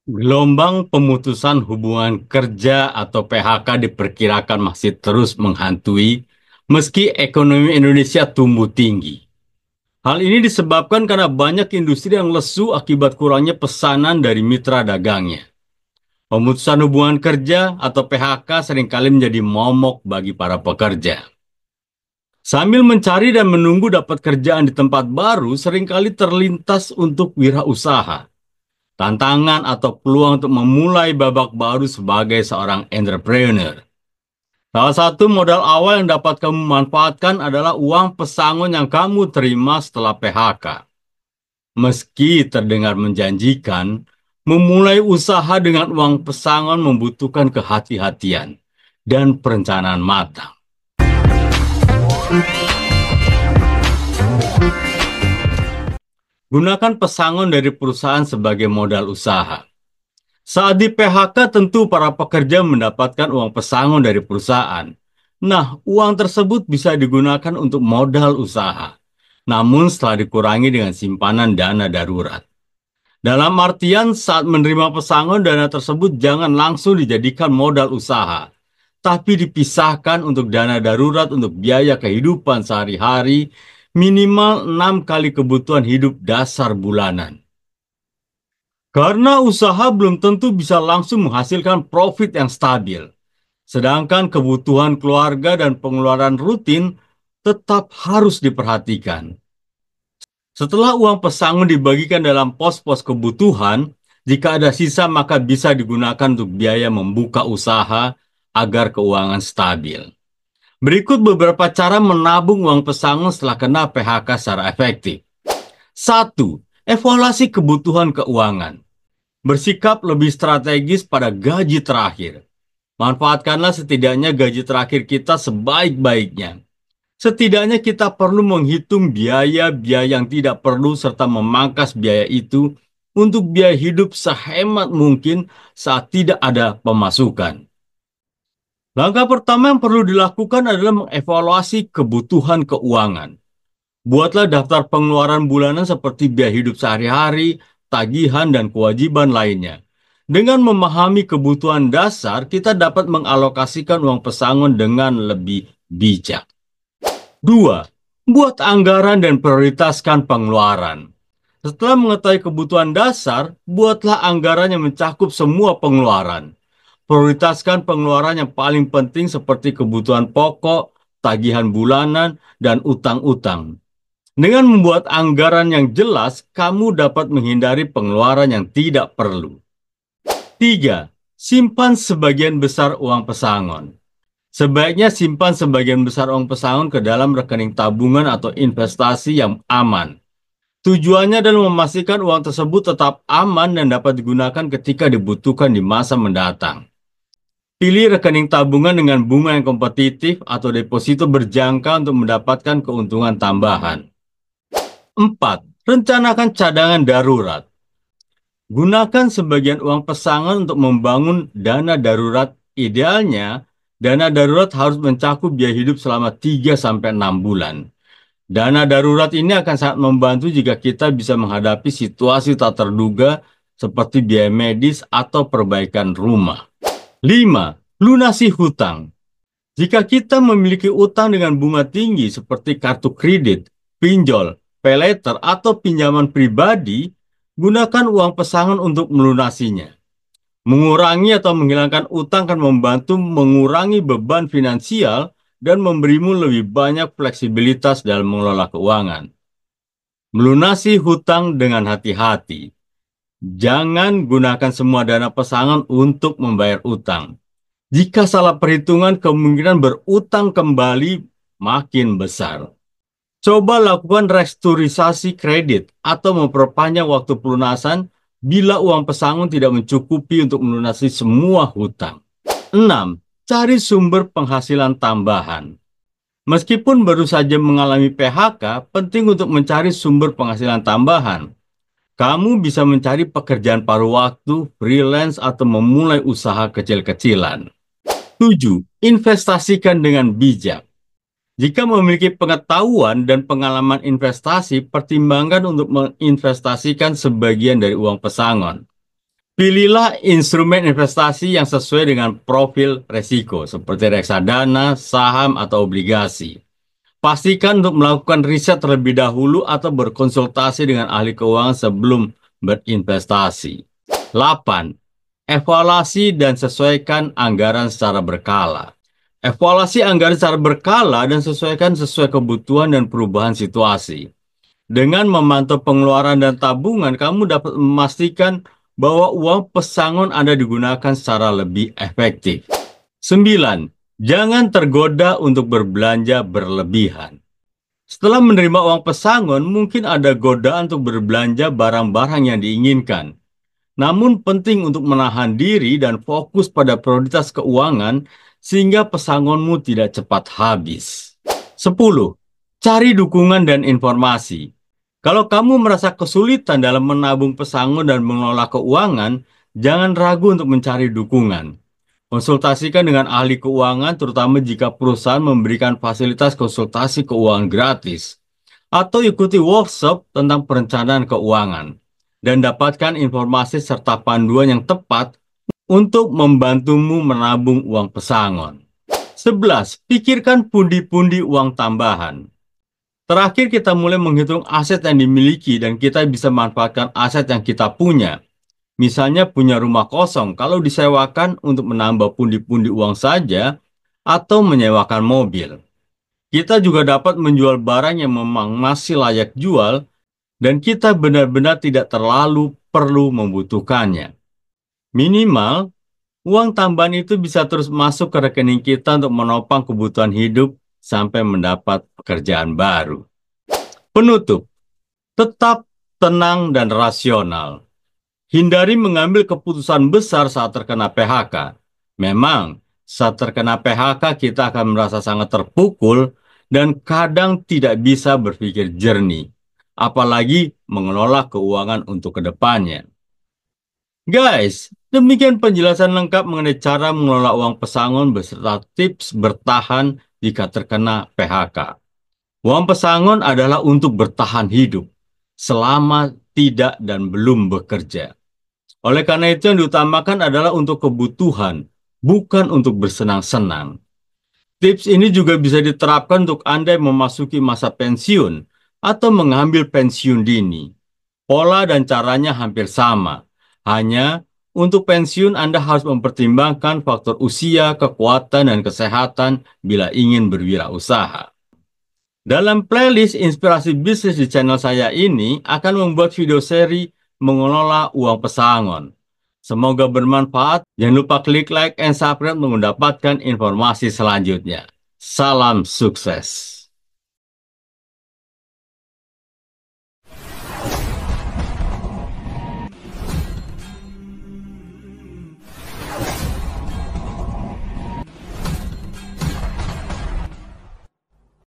Gelombang pemutusan hubungan kerja atau PHK diperkirakan masih terus menghantui meski ekonomi Indonesia tumbuh tinggi. Hal ini disebabkan karena banyak industri yang lesu akibat kurangnya pesanan dari mitra dagangnya. Pemutusan hubungan kerja atau PHK seringkali menjadi momok bagi para pekerja. Sambil mencari dan menunggu dapat kerjaan di tempat baru, seringkali terlintas untuk wirausaha, tantangan atau peluang untuk memulai babak baru sebagai seorang entrepreneur. Salah satu modal awal yang dapat kamu manfaatkan adalah uang pesangon yang kamu terima setelah PHK. Meski terdengar menjanjikan, memulai usaha dengan uang pesangon membutuhkan kehati-hatian dan perencanaan matang. Gunakan pesangon dari perusahaan sebagai modal usaha. Saat di PHK tentu para pekerja mendapatkan uang pesangon dari perusahaan. Nah, uang tersebut bisa digunakan untuk modal usaha. Namun setelah dikurangi dengan simpanan dana darurat. Dalam artian saat menerima pesangon, dana tersebut jangan langsung dijadikan modal usaha, tapi dipisahkan untuk dana darurat untuk biaya kehidupan sehari-hari minimal 6 kali kebutuhan hidup dasar bulanan. Karena usaha belum tentu bisa langsung menghasilkan profit yang stabil, sedangkan kebutuhan keluarga dan pengeluaran rutin tetap harus diperhatikan. Setelah uang pesangon dibagikan dalam pos-pos kebutuhan, jika ada sisa maka bisa digunakan untuk biaya membuka usaha agar keuangan stabil. Berikut beberapa cara menabung uang pesangon setelah kena PHK secara efektif. 1. Evaluasi kebutuhan keuangan. Bersikap lebih strategis pada gaji terakhir. Manfaatkanlah setidaknya gaji terakhir kita sebaik-baiknya. Setidaknya kita perlu menghitung biaya-biaya yang tidak perlu serta memangkas biaya itu untuk biaya hidup sehemat mungkin saat tidak ada pemasukan. Langkah pertama yang perlu dilakukan adalah mengevaluasi kebutuhan keuangan. Buatlah daftar pengeluaran bulanan seperti biaya hidup sehari-hari, tagihan, dan kewajiban lainnya. Dengan memahami kebutuhan dasar, kita dapat mengalokasikan uang pesangon dengan lebih bijak. 2. Buat anggaran dan prioritaskan pengeluaran. Setelah mengetahui kebutuhan dasar, buatlah anggaran yang mencakup semua pengeluaran. Prioritaskan pengeluaran yang paling penting seperti kebutuhan pokok, tagihan bulanan, dan utang-utang. Dengan membuat anggaran yang jelas, kamu dapat menghindari pengeluaran yang tidak perlu. 3. Simpan sebagian besar uang pesangon. Sebaiknya simpan sebagian besar uang pesangon ke dalam rekening tabungan atau investasi yang aman. Tujuannya adalah memastikan uang tersebut tetap aman dan dapat digunakan ketika dibutuhkan di masa mendatang. Pilih rekening tabungan dengan bunga yang kompetitif atau deposito berjangka untuk mendapatkan keuntungan tambahan. 4. Rencanakan cadangan darurat. Gunakan sebagian uang pesangon untuk membangun dana darurat. Idealnya, dana darurat harus mencakup biaya hidup selama 3-6 bulan. Dana darurat ini akan sangat membantu jika kita bisa menghadapi situasi tak terduga seperti biaya medis atau perbaikan rumah. 5. Lunasi hutang. Jika kita memiliki utang dengan bunga tinggi seperti kartu kredit, pinjol, paylater, atau pinjaman pribadi, gunakan uang pesangon untuk melunasinya. Mengurangi atau menghilangkan utang akan membantu mengurangi beban finansial dan memberimu lebih banyak fleksibilitas dalam mengelola keuangan. Melunasi hutang dengan hati-hati. Jangan gunakan semua dana pesangon untuk membayar utang. Jika salah perhitungan, kemungkinan berutang kembali makin besar. Coba lakukan restrukturisasi kredit atau memperpanjang waktu pelunasan bila uang pesangon tidak mencukupi untuk melunasi semua hutang. 6. Cari sumber penghasilan tambahan. Meskipun baru saja mengalami PHK, penting untuk mencari sumber penghasilan tambahan. Kamu bisa mencari pekerjaan paruh waktu, freelance, atau memulai usaha kecil-kecilan. 7. Investasikan dengan bijak. Jika memiliki pengetahuan dan pengalaman investasi, pertimbangkan untuk menginvestasikan sebagian dari uang pesangon. Pilihlah instrumen investasi yang sesuai dengan profil resiko, seperti reksadana, saham, atau obligasi. Pastikan untuk melakukan riset terlebih dahulu atau berkonsultasi dengan ahli keuangan sebelum berinvestasi. 8. Evaluasi dan sesuaikan anggaran secara berkala. Evaluasi anggaran secara berkala dan sesuaikan sesuai kebutuhan dan perubahan situasi. Dengan memantau pengeluaran dan tabungan, kamu dapat memastikan bahwa uang pesangon Anda digunakan secara lebih efektif. 9. Jangan tergoda untuk berbelanja berlebihan. Setelah menerima uang pesangon, mungkin ada godaan untuk berbelanja barang-barang yang diinginkan. Namun penting untuk menahan diri dan fokus pada prioritas keuangan sehingga pesangonmu tidak cepat habis. 10. Cari dukungan dan informasi. Kalau kamu merasa kesulitan dalam menabung pesangon dan mengelola keuangan, jangan ragu untuk mencari dukungan. Konsultasikan dengan ahli keuangan, terutama jika perusahaan memberikan fasilitas konsultasi keuangan gratis, atau ikuti workshop tentang perencanaan keuangan, dan dapatkan informasi serta panduan yang tepat untuk membantumu menabung uang pesangon. 11. Pikirkan pundi-pundi uang tambahan. Terakhir, kita mulai menghitung aset yang dimiliki dan kita bisa manfaatkan aset yang kita punya. Misalnya punya rumah kosong, kalau disewakan untuk menambah pundi-pundi uang saja, atau menyewakan mobil. Kita juga dapat menjual barang yang memang masih layak jual, dan kita benar-benar tidak terlalu perlu membutuhkannya. Minimal, uang tambahan itu bisa terus masuk ke rekening kita untuk menopang kebutuhan hidup sampai mendapat pekerjaan baru. Penutup, tetap tenang dan rasional. Hindari mengambil keputusan besar saat terkena PHK. Memang, saat terkena PHK kita akan merasa sangat terpukul dan kadang tidak bisa berpikir jernih, apalagi mengelola keuangan untuk kedepannya. Guys, demikian penjelasan lengkap mengenai cara mengelola uang pesangon beserta tips bertahan jika terkena PHK. Uang pesangon adalah untuk bertahan hidup selama tidak dan belum bekerja. Oleh karena itu yang diutamakan adalah untuk kebutuhan, bukan untuk bersenang-senang. Tips ini juga bisa diterapkan untuk Anda yang memasuki masa pensiun atau mengambil pensiun dini. Pola dan caranya hampir sama. Hanya untuk pensiun Anda harus mempertimbangkan faktor usia, kekuatan, dan kesehatan bila ingin berwirausaha. Dalam playlist inspirasi bisnis di channel saya ini akan membuat video seri mengelola uang pesangon. Semoga bermanfaat. Jangan lupa klik like and subscribe untuk mendapatkan informasi selanjutnya. Salam sukses.